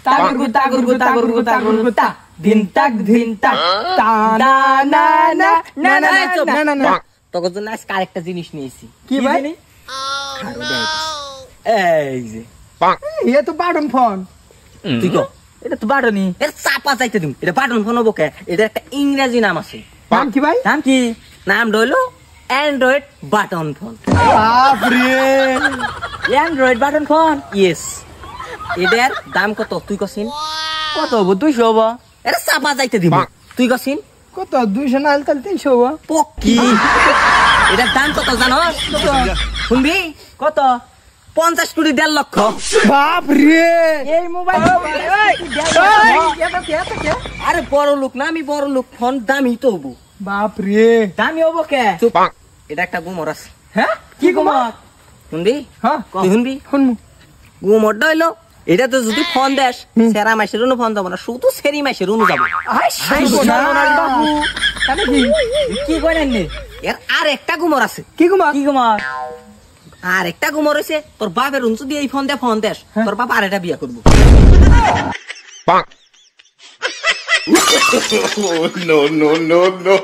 তাগুরগুতা দিন তাক তা না না না না না না তোর জন্য আজকে আরেকটা জিনিস নিয়েছি। কি ভাই? এই যে এটা তো বাটন ফোন। তুই কো এটা তো বাটনই। এর চাপা যাইতে দিম। এটা বাটন ফোন হবো কে? এটা একটা ইংরেজি নাম আছে। নাম কি ভাই? নাম কি? নাম হলো অ্যান্ড্রয়েড বাটন ফোন। বাপরে, অ্যান্ড্রয়েড বাটন ফোন। ইয়েস। এটার দাম কত তুই কছিন? কত হবো? 200 হবো। এটা চাপা যাইতে দিব। তুই কছিন? কত? 200 না, তাহলে 300 হবো। পক্কি। এটার দাম কত জানো? শুনবি? কত? 50 কোটি 1.5 লক্ষ। বাপরে, এই মোবাইল আরে বড় লোক না, আমি বড় লোক। ফোন দামি তো হবো। বাপরে, দামি হবো কে? এটা একটা গুমর আছে। হ্যাঁ কি কুমার? শুনবি? হ্যাঁ তুই শুনবি? শুনমু। গুমরটা হইলো এটা তো যদি ফোন দেশ সেরা মাসের অনু ফোন যাবো না, শুধু সেরি মাসের অনু যাবো। কি করেন? এর আর একটা গুমর আছে। কি কুমার? কি কুমার? আর একটা গুমর হয়েছে তোর বাপের উঞ্চু দিয়ে এই ফোন দিয়ে ফোন দেশ, তোর বাপ আর এটা বিয়া করবো। no, no, no, no.